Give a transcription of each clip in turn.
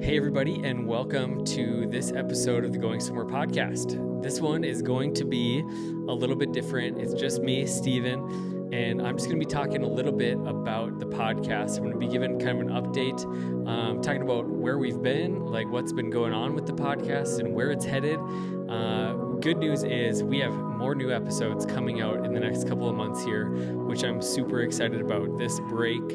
Hey, everybody, and welcome to this episode of the Going Somewhere podcast. This one is going to be a little bit different. It's just me, Steven, and I'm just going to be talking a little bit about the podcast. I'm going to be giving kind of an update, talking about where we've been, like what's been going on with the podcast and where it's headed. Good news is we have more new episodes coming out in the next couple of months here, which I'm super excited about. This break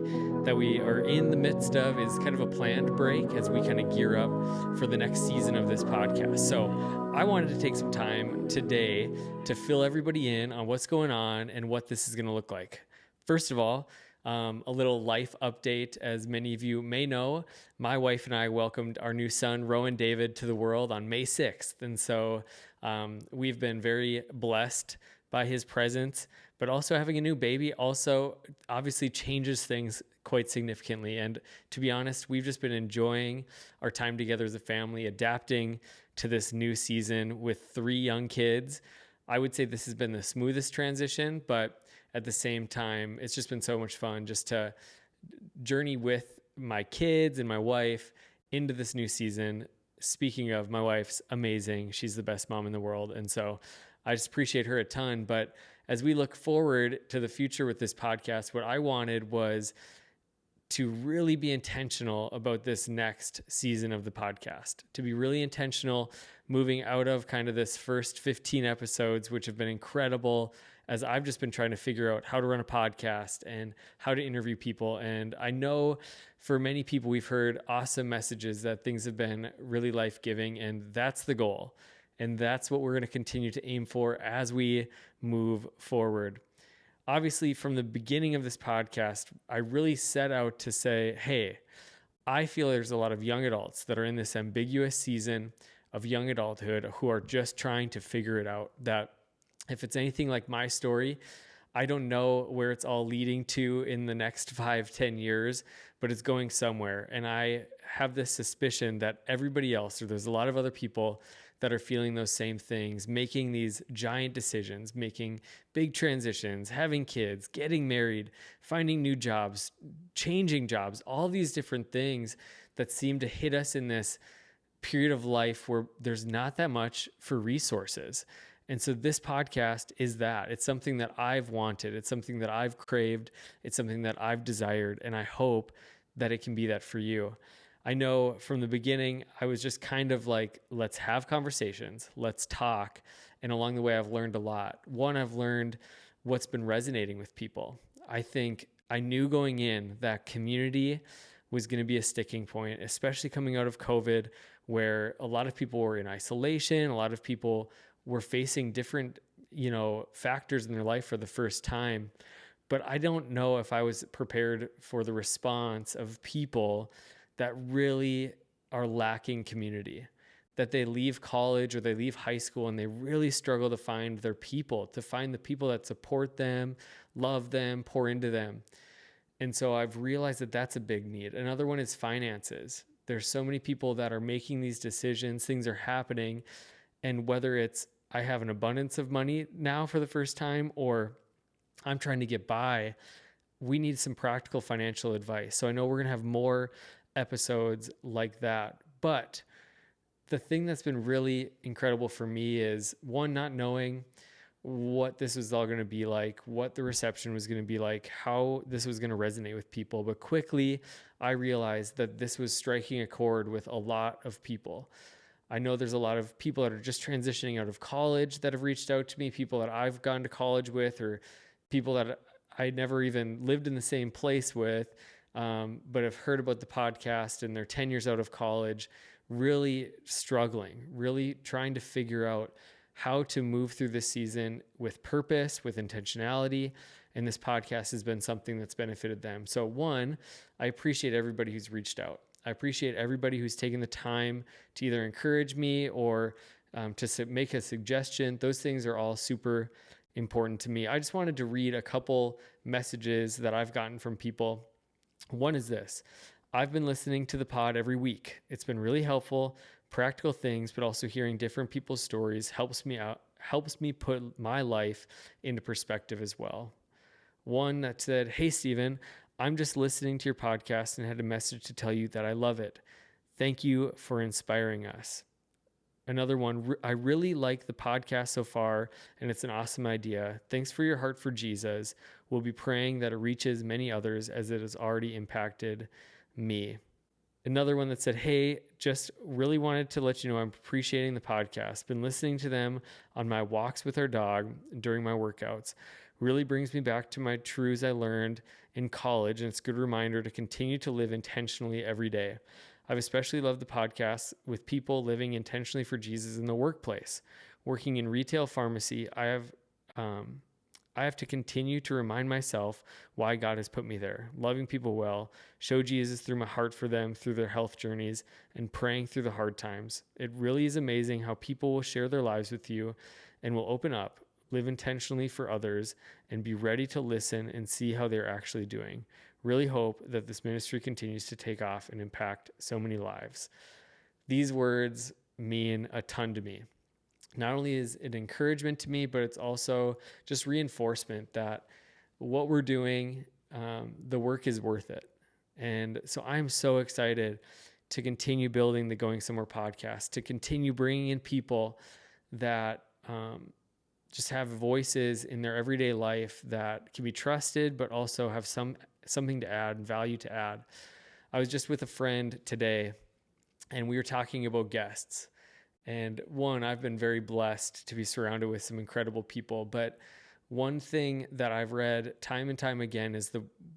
that we are in the midst of is kind of a planned break as we kind of gear up for the next season of this podcast. So I wanted to take some time today to fill everybody in on what's going on and what this is going to look like. First of all, a little life update. As many of you may know, my wife and I welcomed our new son, Rowan David, to the world on May 6th. And so we've been very blessed by his presence, but also having a new baby also obviously changes things quite significantly. And to be honest, we've just been enjoying our time together as a family, adapting to this new season with 3 young kids. I would say this has been the smoothest transition, but at the same time, it's just been so much fun just to journey with my kids and my wife into this new season. Speaking of, my wife's amazing. She's the best mom in the world. And so I just appreciate her a ton. But as we look forward to the future with this podcast, what I wanted was to really be intentional about this next season of the podcast, to be really intentional, moving out of kind of this first 15 episodes, which have been incredible, as I've just been trying to figure out how to run a podcast and how to interview people. And I know for many people, we've heard awesome messages that things have been really life-giving, and that's the goal. And that's what we're going to continue to aim for as we move forward. Obviously, from the beginning of this podcast, I really set out to say, hey, I feel there's a lot of young adults that are in this ambiguous season of young adulthood who are just trying to figure it out. That if it's anything like my story, I don't know where it's all leading to in the next 5-10 years, but it's going somewhere. And I have this suspicion that everybody else, or there's a lot of other people that are feeling those same things, making these giant decisions, making big transitions, having kids, getting married, finding new jobs, changing jobs, all these different things that seem to hit us in this period of life where there's not that much for resources. And so this podcast is that. It's something that I've wanted. It's something that I've craved. It's something that I've desired. And I hope that it can be that for you. I know from the beginning, I was just kind of like, let's have conversations, let's talk. And along the way, I've learned a lot. One, I've learned what's been resonating with people. I think I knew going in that community was going to be a sticking point, especially coming out of COVID, where a lot of people were in isolation. A lot of people were facing different, factors in their life for the first time. But I don't know if I was prepared for the response of people that really are lacking community, that they leave college or they leave high school and they really struggle to find their people, to find the people that support them, love them, pour into them. And so I've realized that that's a big need. Another one is finances. There's so many people that are making these decisions, things are happening, and whether it's I have an abundance of money now for the first time or I'm trying to get by, we need some practical financial advice. So I know we're going to have more episodes like that. But the thing that's been really incredible for me is, one, not knowing what this was all going to be like, what the reception was going to be like, how this was going to resonate with people. But quickly, I realized that this was striking a chord with a lot of people. I know there's a lot of people that are just transitioning out of college that have reached out to me, people that I've gone to college with, or people that I never even lived in the same place with, but have heard about the podcast and they're 10 years out of college, really struggling, really trying to figure out how to move through this season with purpose, with intentionality. And this podcast has been something that's benefited them. So one, I appreciate everybody who's reached out. I appreciate everybody who's taken the time to either encourage me or to make a suggestion. Those things are all super important to me. I just wanted to read a couple messages that I've gotten from people. One is this: I've been listening to the pod every week. It's been really helpful, practical things, but also hearing different people's stories helps me put my life into perspective as well. One that said, "Hey, Steven, I'm just listening to your podcast and had a message to tell you that I love it. Thank you for inspiring us. Another one, I really like the podcast so far, and it's an awesome idea. Thanks for your heart for Jesus. We'll be praying that it reaches many others as it has already impacted me. Another one that said, hey, just really wanted to let you know I'm appreciating the podcast. Been listening to them on my walks with our dog during my workouts. Really brings me back to my truths I learned in college, and it's a good reminder to continue to live intentionally every day. I've especially loved the podcast with people living intentionally for Jesus in the workplace. Working in retail pharmacy, I have to continue to remind myself why God has put me there, loving people well, show Jesus through my heart for them, through their health journeys, and praying through the hard times. It really is amazing how people will share their lives with you and will open up, live intentionally for others, and be ready to listen and see how they're actually doing. Really hope that this ministry continues to take off and impact so many lives. These words mean a ton to me. Not only is it encouragement to me, but it's also just reinforcement that what we're doing, the work is worth it. And so I'm so excited to continue building the Going Somewhere podcast, to continue bringing in people that just have voices in their everyday life that can be trusted, but also have something to add, value to add. I was just with a friend today, and we were talking about guests. And one, I've been very blessed to be surrounded with some incredible people. But one thing that I've read time and time again is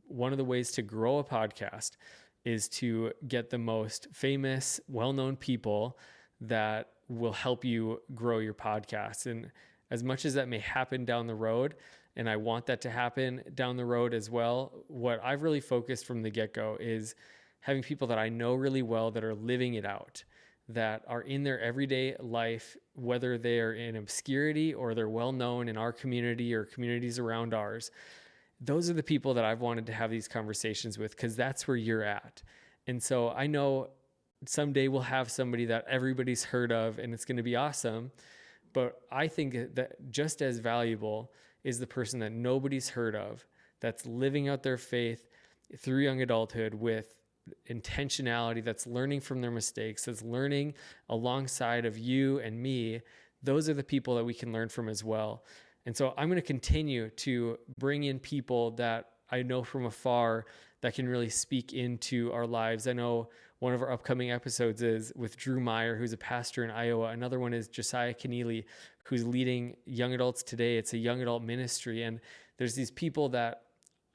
one of the ways to grow a podcast is to get the most famous, well-known people that will help you grow your podcast. And as much as that may happen down the road, and I want that to happen down the road as well, what I've really focused from the get-go is having people that I know really well that are living it out, that are in their everyday life, whether they're in obscurity or they're well-known in our community or communities around ours. Those are the people that I've wanted to have these conversations with, because that's where you're at. And so I know someday we'll have somebody that everybody's heard of and it's going to be awesome. But I think that just as valuable is the person that nobody's heard of, that's living out their faith through young adulthood with intentionality, that's learning from their mistakes, that's learning alongside of you and me. Those are the people that we can learn from as well. And so I'm going to continue to bring in people that I know from afar that can really speak into our lives. I know one of our upcoming episodes is with Drew Meyer, who's a pastor in Iowa. Another one is Josiah Keneally, who's leading young adults today. It's a young adult ministry. And there's these people that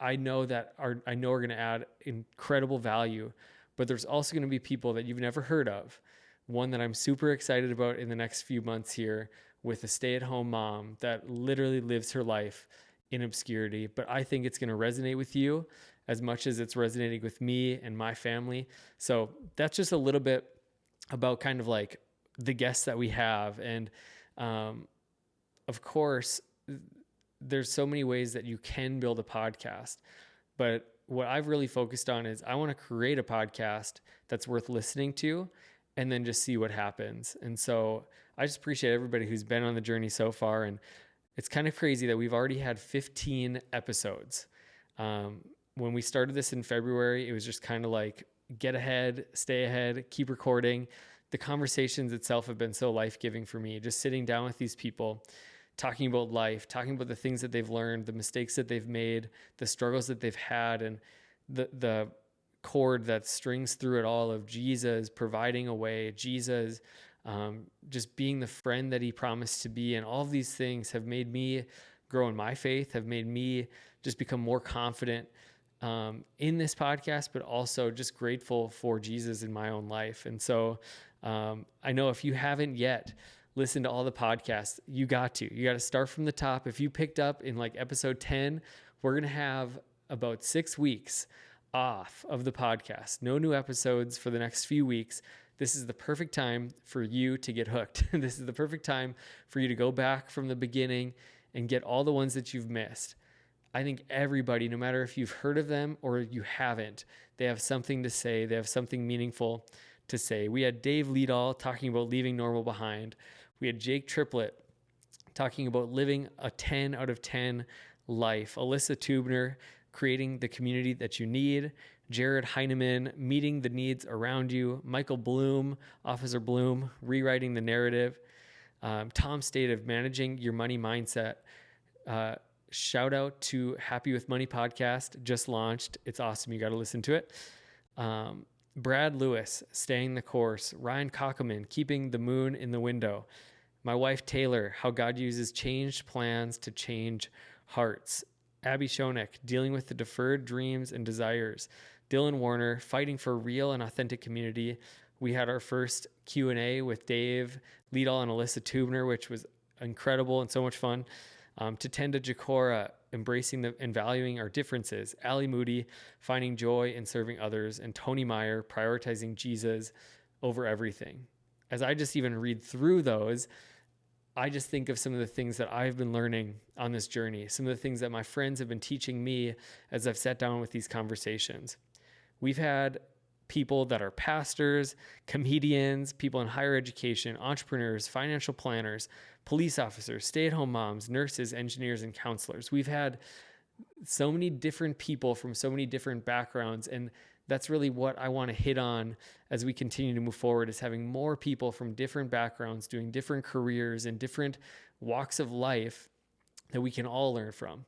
I know are going to add incredible value, but there's also going to be people that you've never heard of. One that I'm super excited about in the next few months here with a stay-at-home mom that literally lives her life in obscurity, but I think it's going to resonate with you as much as it's resonating with me and my family. So that's just a little bit about kind of like the guests that we have. And of course, there's so many ways that you can build a podcast, but what I've really focused on is I want to create a podcast that's worth listening to and then just see what happens. And so I just appreciate everybody who's been on the journey so far. And it's kind of crazy that we've already had 15 episodes. When we started this in February, it was just kind of like get ahead, stay ahead, keep recording. The conversations itself have been so life-giving for me, just sitting down with these people, talking about life, talking about the things that they've learned, the mistakes that they've made, the struggles that they've had, and the cord that strings through it all of Jesus providing a way, Jesus just being the friend that he promised to be. And all of these things have made me grow in my faith, have made me just become more confident in this podcast, but also just grateful for Jesus in my own life. And so I know if you haven't yet listened to all the podcasts, you got to start from the top. If you picked up in like episode 10, we're going to have about 6 weeks off of the podcast. No new episodes for the next few weeks. This is the perfect time for you to get hooked. This is the perfect time for you to go back from the beginning and get all the ones that you've missed. I think everybody, no matter if you've heard of them or you haven't, they have something to say. They have something meaningful to say. We had Dave Leadall talking about leaving normal behind. We had Jake Triplett talking about living a 10 out of 10 life. Alyssa Tubner creating the community that you need. Jared Heineman, Meeting the Needs Around You. Michael Bloom, Officer Bloom, Rewriting the Narrative. Tom State of Managing Your Money Mindset. Shout out to Happy with Money podcast, just launched. It's awesome. You got to listen to it. Brad Lewis, Staying the Course. Ryan Kockelman, Keeping the Moon in the Window. My wife Taylor, How God Uses Changed Plans to Change Hearts. Abby Schoeneck, Dealing with the Deferred Dreams and Desires. Dylan Warner, Fighting for Real and Authentic Community. We had our first Q&A with Dave Liedall and Alyssa Tubner, which was incredible and so much fun. Tatenda Jacora, Embracing and Valuing Our Differences. Allie Moody, Finding Joy in Serving Others. And Tony Meyer, Prioritizing Jesus Over Everything. As I just even read through those, I just think of some of the things that I've been learning on this journey, some of the things that my friends have been teaching me as I've sat down with these conversations. We've had people that are pastors, comedians, people in higher education, entrepreneurs, financial planners, police officers, stay-at-home moms, nurses, engineers, and counselors. We've had so many different people from so many different backgrounds, and that's really what I want to hit on as we continue to move forward, is having more people from different backgrounds doing different careers and different walks of life that we can all learn from.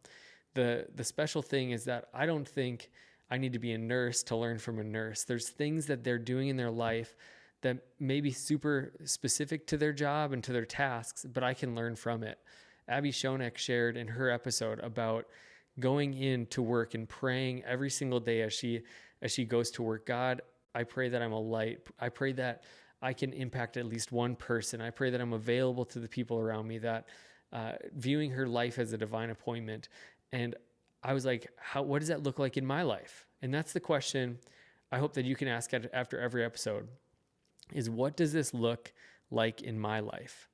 The special thing is that I don't think I need to be a nurse to learn from a nurse. There's things that they're doing in their life that may be super specific to their job and to their tasks, but I can learn from it. Abby Schoeneck shared in her episode about going into work and praying every single day as she goes to work. God, I pray that I'm a light. I pray that I can impact at least one person. I pray that I'm available to the people around me, that viewing her life as a divine appointment. And I was like, what does that look like in my life? And that's the question I hope that you can ask after every episode is, what does this look like in my life?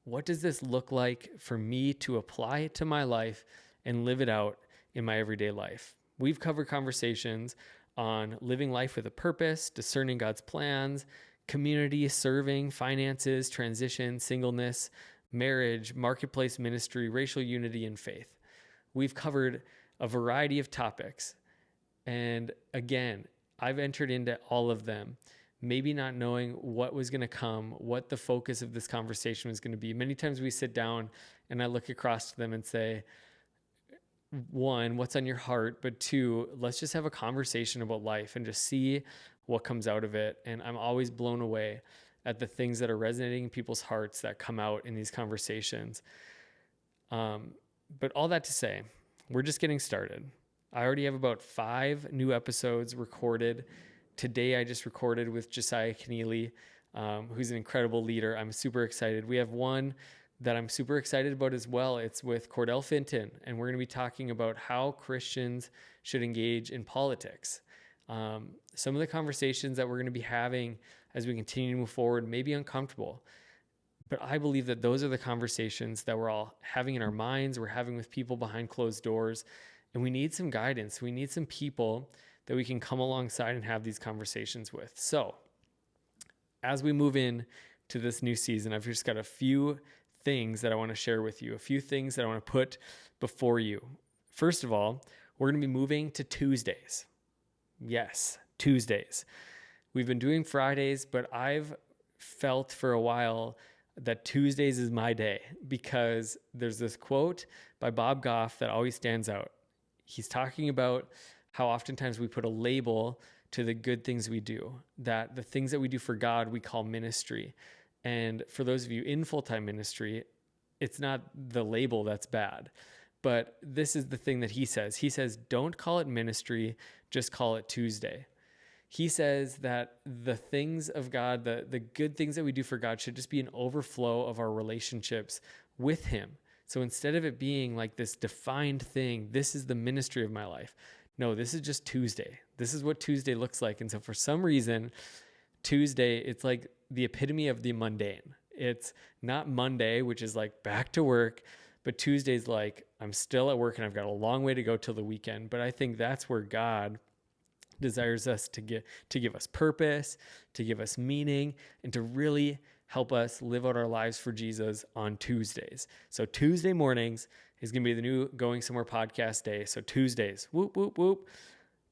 What does this look like for me to apply it to my life and live it out in my everyday life? We've covered conversations on living life with a purpose, discerning God's plans, community, serving, finances, transition, singleness, marriage, marketplace ministry, racial unity, and faith. We've covered a variety of topics. And again, I've entered into all of them, maybe not knowing what was going to come, what the focus of this conversation was going to be. Many times we sit down and I look across to them and say, one, what's on your heart? But two, let's just have a conversation about life and just see what comes out of it. And I'm always blown away at the things that are resonating in people's hearts that come out in these conversations. But all that to say, we're just getting started. I already have about 5 new episodes recorded. Today, I just recorded with Josiah Keneally, who's an incredible leader. I'm super excited. We have one that I'm super excited about as well. It's with Cordell Finton, and we're going to be talking about how Christians should engage in politics. Some of the conversations that we're going to be having as we continue to move forward may be uncomfortable, but I believe that those are the conversations that we're all having in our minds, we're having with people behind closed doors, and we need some guidance. We need some people that we can come alongside and have these conversations with. So as we move in to this new season, I've just got a few things that I want to share with you, a few things that I want to put before you. First of all, we're going to be moving to Tuesdays. Yes, Tuesdays. We've been doing Fridays, but I've felt for a while that Tuesdays is my day because there's this quote by Bob Goff that always stands out. He's talking about how oftentimes we put a label to the good things we do, that the things that we do for God, we call ministry. And for those of you in full-time ministry, it's not the label that's bad. But this is the thing that he says. He says, don't call it ministry, just call it Tuesday. He says that the things of God, the good things that we do for God should just be an overflow of our relationships with him. So instead of it being like this defined thing, this is the ministry of my life. No, this is just Tuesday. This is what Tuesday looks like. And so for some reason, Tuesday, it's like the epitome of the mundane. It's not Monday, which is like back to work, but Tuesday's like, I'm still at work and I've got a long way to go till the weekend. But I think that's where God desires us to give us purpose, to give us meaning, and to really help us live out our lives for Jesus on Tuesdays. So Tuesday mornings is going to be the new Going Somewhere podcast day. So Tuesdays, whoop, whoop, whoop.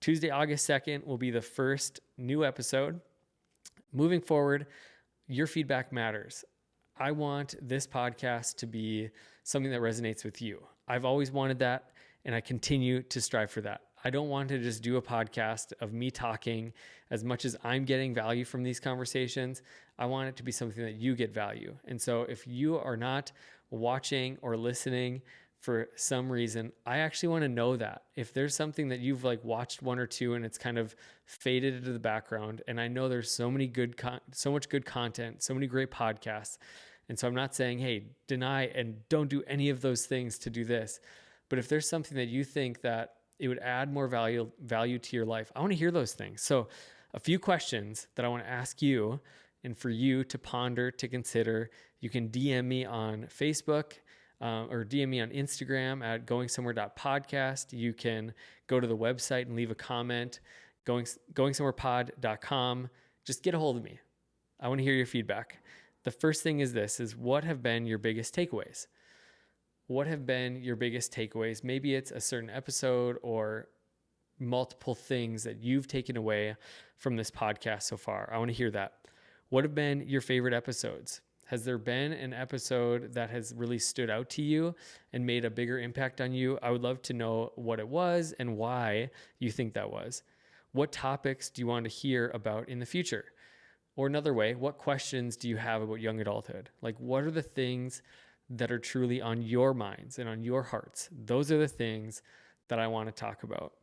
Tuesday, August 2nd will be the first new episode. Moving forward, your feedback matters. I want this podcast to be something that resonates with you. I've always wanted that, and I continue to strive for that. I don't want to just do a podcast of me talking. As much as I'm getting value from these conversations, I want it to be something that you get value. And so if you are not watching or listening for some reason, I actually want to know that. If there's something that you've like watched one or two and it's kind of faded into the background, and I know there's so much good content, so many great podcasts. And so I'm not saying, hey, deny and don't do any of those things to do this. But if there's something that you think that it would add more value to your life, I want to hear those things. So a few questions that I want to ask you and for you to ponder, to consider. You can DM me on Facebook, or DM me on Instagram at goingsomewhere.podcast. You can go to the website and leave a comment, goingsomewherepod.com. Just get a hold of me. I want to hear your feedback. The first thing is this, is what have been your biggest takeaways? What have been your biggest takeaways? Maybe it's a certain episode or multiple things that you've taken away from this podcast so far. I want to hear that. What have been your favorite episodes? Has there been an episode that has really stood out to you and made a bigger impact on you? I would love to know what it was and why you think that was. What topics do you want to hear about in the future? Or another way, what questions do you have about young adulthood? Like, what are the things that are truly on your minds and on your hearts? Those are the things that I want to talk about.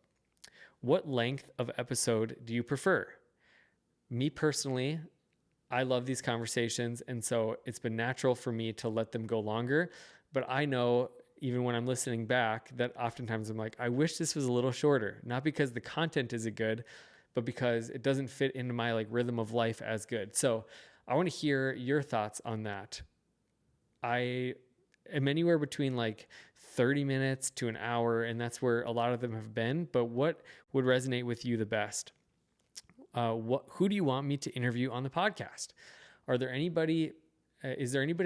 What length of episode do you prefer? Me personally, I love these conversations, and so it's been natural for me to let them go longer. But I know, even when I'm listening back, that oftentimes I'm like, I wish this was a little shorter. Not because the content isn't good, but because it doesn't fit into my like rhythm of life as good. So I want to hear your thoughts on that. I am anywhere between like 30 minutes to an hour, and that's where a lot of them have been. But what would resonate with you the best? Who do you want me to interview on the podcast? Is there anybody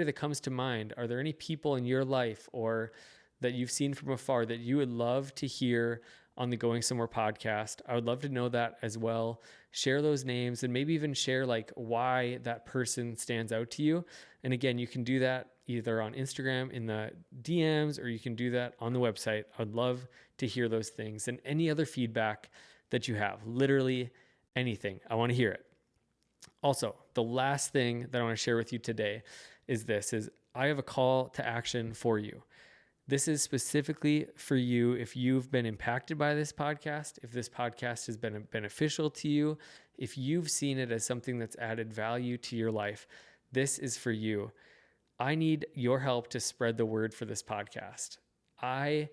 that comes to mind? Are there any people in your life or that you've seen from afar that you would love to hear on the Going Somewhere podcast? I would love to know that as well. Share those names and maybe even share like why that person stands out to you. And again, you can do that either on Instagram in the DMs, or you can do that on the website. I'd love to hear those things and any other feedback that you have. Literally anything. I want to hear it. Also, the last thing that I want to share with you today is I have a call to action for you. This is specifically for you if you've been impacted by this podcast, if this podcast has been beneficial to you, if you've seen it as something that's added value to your life. This is for you. I need your help to spread the word for this podcast. I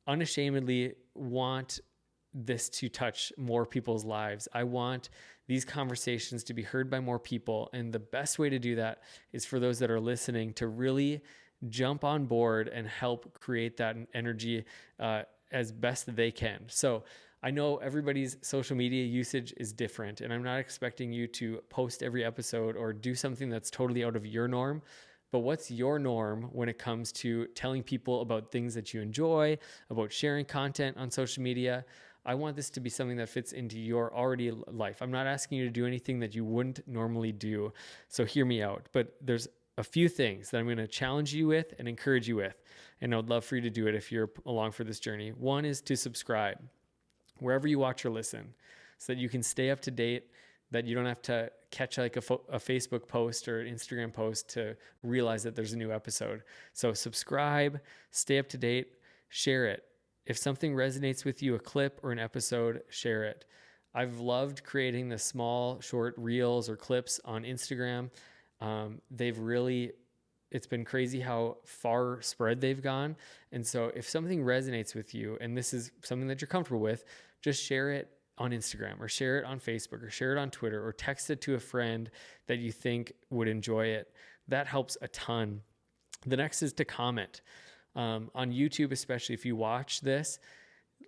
unashamedly want this to touch more people's lives. I want these conversations to be heard by more people. And the best way to do that is for those that are listening to really jump on board and help create that energy as best that they can. So I know everybody's social media usage is different, and I'm not expecting you to post every episode or do something that's totally out of your norm. But what's your norm when it comes to telling people about things that you enjoy, about sharing content on social media? I want this to be something that fits into your already life. I'm not asking you to do anything that you wouldn't normally do. So hear me out. But there's a few things that I'm going to challenge you with and encourage you with. And I would love for you to do it if you're along for this journey. One is to subscribe wherever you watch or listen so that you can stay up to date, that you don't have to catch like a Facebook post or an Instagram post to realize that there's a new episode. So subscribe, stay up to date, share it. If something resonates with you, a clip or an episode, share it. I've loved creating the small, short reels or clips on Instagram. It's been crazy how far spread they've gone. And so if something resonates with you and this is something that you're comfortable with, just share it on Instagram or share it on Facebook or share it on Twitter or text it to a friend that you think would enjoy it. That helps a ton. The next is to comment. On YouTube, especially if you watch this,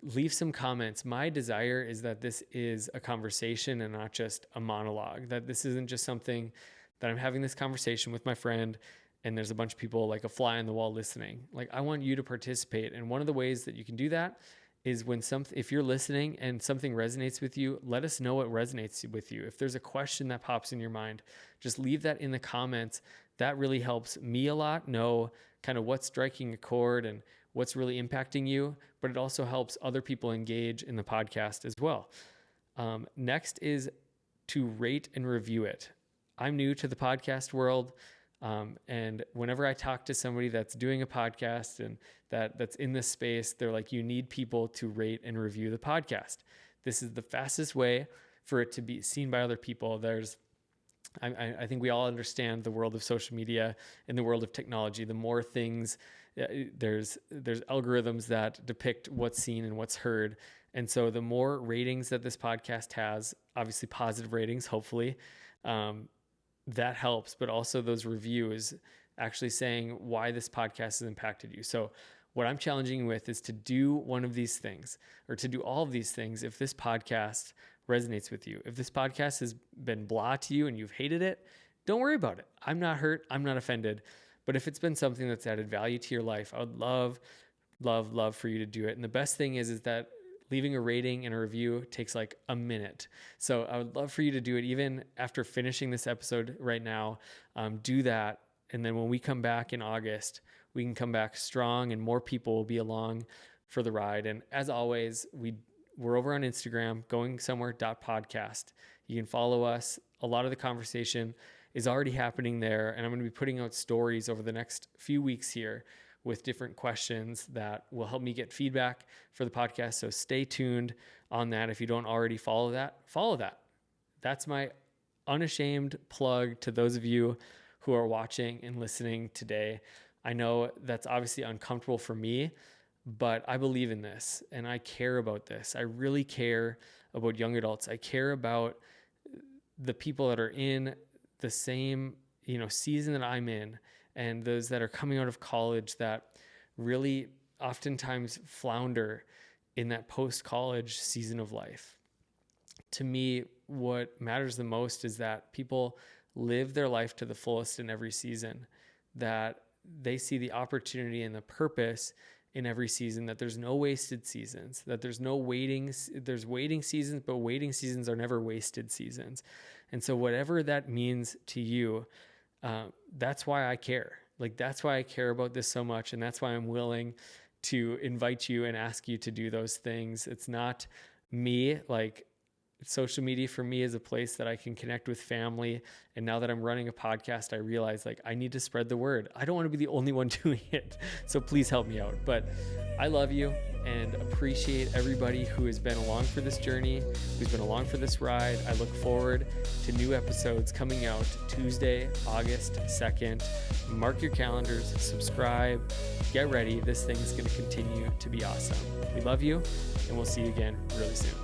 leave some comments. My desire is that this is a conversation and not just a monologue, that this isn't just something that I'm having this conversation with my friend and there's a bunch of people like a fly on the wall listening. Like, I want you to participate. And one of the ways that you can do that is if you're listening and something resonates with you, let us know what resonates with you. If there's a question that pops in your mind, just leave that in the comments. That really helps me a lot know kind of what's striking a chord and what's really impacting you, but it also helps other people engage in the podcast as well. Next is to rate and review it. I'm new to the podcast world. And whenever I talk to somebody that's doing a podcast and that's in this space, they're like, you need people to rate and review the podcast. This is the fastest way for it to be seen by other people. I think we all understand the world of social media and the world of technology. The more things, there's algorithms that depict what's seen and what's heard. And so the more ratings that this podcast has, obviously positive ratings, hopefully, that helps, but also those reviews actually saying why this podcast has impacted you. So what I'm challenging you with is to do one of these things, or to do all of these things if this podcast resonates with you. If this podcast has been blah to you and you've hated it, don't worry about it. I'm not hurt. I'm not offended. But if it's been something that's added value to your life, I would love, love, love for you to do it. And the best thing is that leaving a rating and a review takes like a minute. So I would love for you to do it even after finishing this episode right now. Do that. And then when we come back in August, we can come back strong and more people will be along for the ride. And as always, we're over on Instagram, goingsomewhere.podcast. You can follow us. A lot of the conversation is already happening there. And I'm going to be putting out stories over the next few weeks here with different questions that will help me get feedback for the podcast. So stay tuned on that. If you don't already follow that. That's my unashamed plug to those of you who are watching and listening today. I know that's obviously uncomfortable for me, but I believe in this and I care about this. I really care about young adults. I care about the people that are in the same, season that I'm in, and those that are coming out of college that really oftentimes flounder in that post-college season of life. To me, what matters the most is that people live their life to the fullest in every season, that they see the opportunity and the purpose in every season, that there's no wasted seasons, that there's waiting seasons, but waiting seasons are never wasted seasons. And so whatever that means to you, that's why I care. That's why I care about this so much. And that's why I'm willing to invite you and ask you to do those things. It's not me. Social media for me is a place that I can connect with family. And now that I'm running a podcast, I realize I need to spread the word. I don't want to be the only one doing it. So please help me out. But I love you and appreciate everybody who has been along for this journey, who's been along for this ride. I look forward to new episodes coming out Tuesday, August 2nd. Mark your calendars, subscribe, get ready. This thing is going to continue to be awesome. We love you, and we'll see you again really soon.